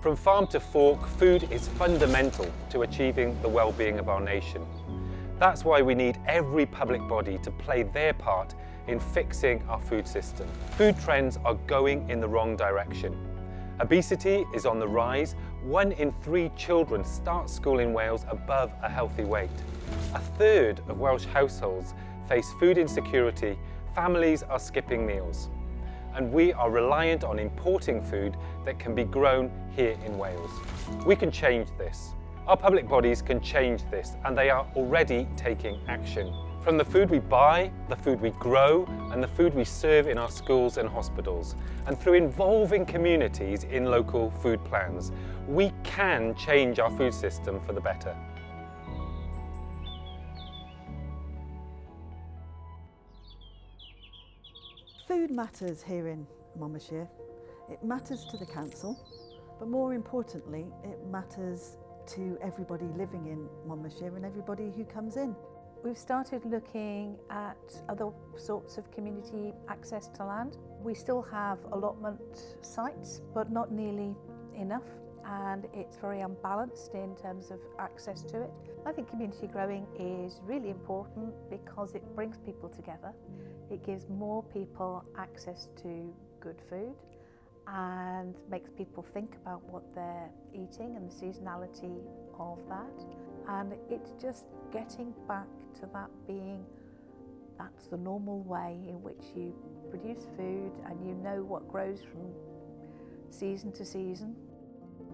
From farm to fork, food is fundamental to achieving the well-being of our nation. That's why we need every public body to play their part in fixing our food system. Food trends are going in the wrong direction. Obesity is on the rise. 1 in 3 children start school in Wales above a healthy weight. 1/3 of Welsh households face food insecurity. Families are skipping meals. And we are reliant on importing food that can be grown here in Wales. We can change this. Our public bodies can change this, and they are already taking action. From the food we buy, the food we grow, and the food we serve in our schools and hospitals, and through involving communities in local food plans, we can change our food system for the better. Food matters here in Monmouthshire. It matters to the council, but more importantly, it matters to everybody living in Monmouthshire and everybody who comes in. We've started looking at other sorts of community access to land. We still have allotment sites, but not nearly enough, and it's very unbalanced in terms of access to it. I think community growing is really important because it brings people together. It gives more people access to good food and makes people think about what they're eating and the seasonality of that. And it's just getting back to that being, that's the normal way in which you produce food and you know what grows from season to season.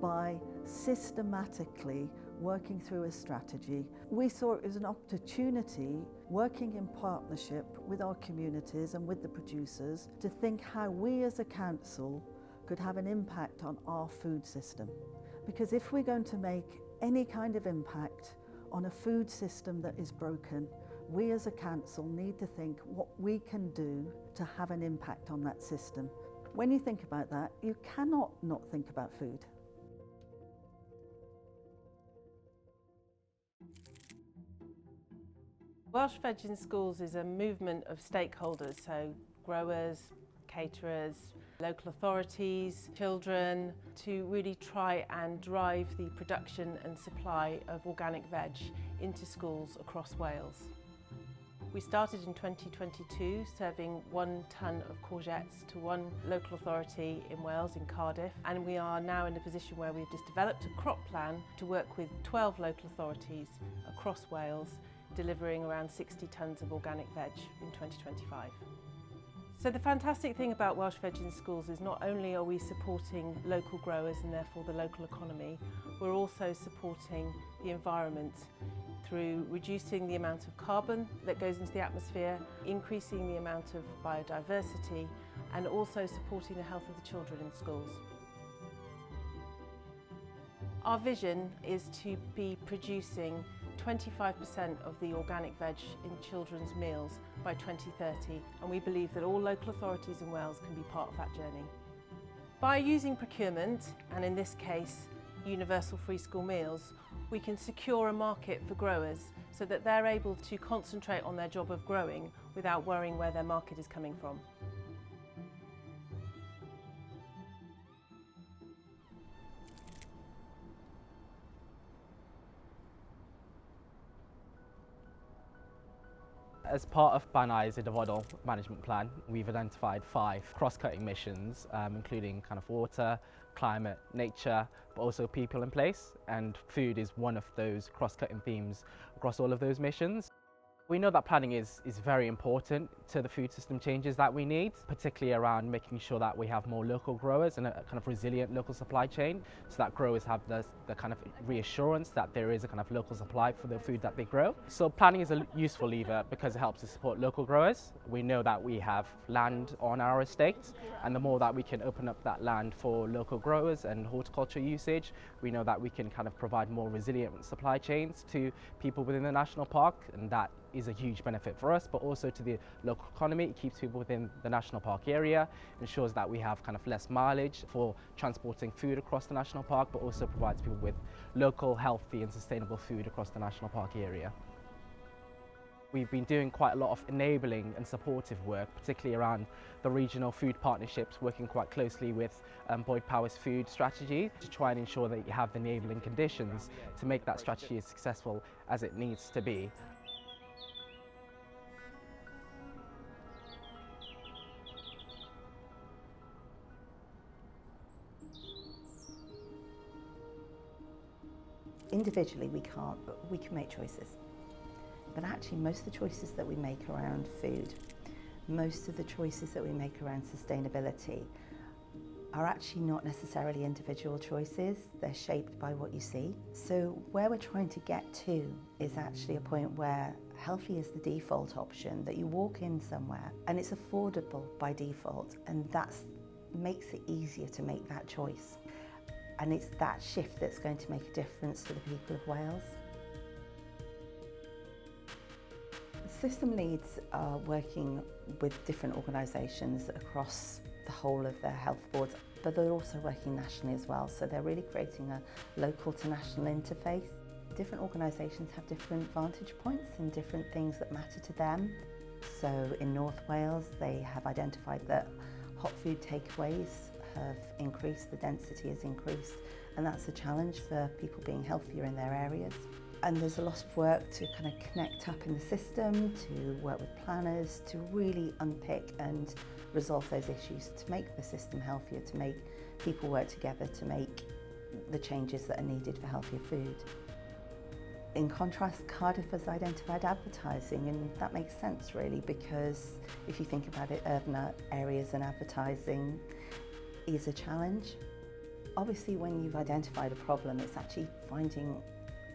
By systematically working through a strategy, we saw it as an opportunity, working in partnership with our communities and with the producers, to think how we as a council could have an impact on our food system. Because if we're going to make any kind of impact on a food system that is broken, we as a council need to think what we can do to have an impact on that system. When you think about that, you cannot not think about food. Welsh Veg in Schools is a movement of stakeholders, so growers, caterers, local authorities, children, to really try and drive the production and supply of organic veg into schools across Wales. We started in 2022 serving 1 tonne of courgettes to 1 local authority in Wales, in Cardiff, and we are now in a position where we've just developed a crop plan to work with 12 local authorities across Wales, delivering around 60 tonnes of organic veg in 2025. So the fantastic thing about Welsh Veg in Schools is not only are we supporting local growers and therefore the local economy, we're also supporting the environment through reducing the amount of carbon that goes into the atmosphere, increasing the amount of biodiversity, and also supporting the health of the children in schools. Our vision is to be producing 25% of the organic veg in children's meals by 2030, and we believe that all local authorities in Wales can be part of that journey. By using procurement, and in this case universal free school meals, we can secure a market for growers so that they're able to concentrate on their job of growing without worrying where their market is coming from. As part of Bwyd Ein Dyfodol management plan, we've identified 5 cross-cutting missions, including kind of water, climate, nature, but also people and place. And food is one of those cross-cutting themes across all of those missions. We know that planning is very important to the food system changes that we need, particularly around making sure that we have more local growers and a kind of resilient local supply chain, so that growers have the kind of reassurance that there is a kind of local supply for the food that they grow. So planning is a useful lever because it helps to support local growers. We know that we have land on our estate, and the more that we can open up that land for local growers and horticulture usage, we know that we can kind of provide more resilient supply chains to people within the national park, and that is a huge benefit for us, but also to the local economy. It keeps people within the national park area, ensures that we have kind of less mileage for transporting food across the national park, but also provides people with local, healthy and sustainable food across the national park area. We've been doing quite a lot of enabling and supportive work, particularly around the regional food partnerships, working quite closely with Bwyd Power's food strategy to try and ensure that you have the enabling conditions to make that strategy as successful as it needs to be. Individually we can't, but we can make choices. But actually most of the choices that we make around food, most of the choices that we make around sustainability are actually not necessarily individual choices, they're shaped by what you see. So where we're trying to get to is actually a point where healthy is the default option, that you walk in somewhere and it's affordable by default, and that makes it easier to make that choice. And it's that shift that's going to make a difference to the people of Wales. System leads are working with different organisations across the whole of their health boards, but they're also working nationally as well. So they're really creating a local to national interface. Different organisations have different vantage points and different things that matter to them. So in North Wales, they have identified that hot food takeaways have increased, the density has increased, and that's a challenge for people being healthier in their areas. And there's a lot of work to kind of connect up in the system, to work with planners, to really unpick and resolve those issues, to make the system healthier, to make people work together to make the changes that are needed for healthier food. In contrast, Cardiff has identified advertising, and that makes sense really, because if you think about it, urban areas and advertising is a challenge. Obviously, when you've identified a problem, it's actually finding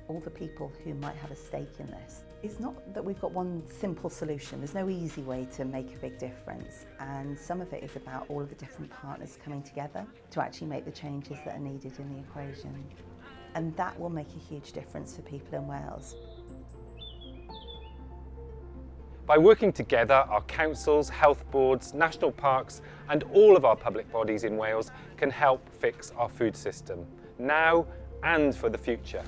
all the people who might have a stake in this. It's not that we've got one simple solution. There's no easy way to make a big difference, and some of it is about all of the different partners coming together to actually make the changes that are needed in the equation. And that will make a huge difference for people in Wales. By working together, our councils, health boards, national parks and all of our public bodies in Wales can help fix our food system, now and for the future.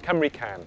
Cymru can.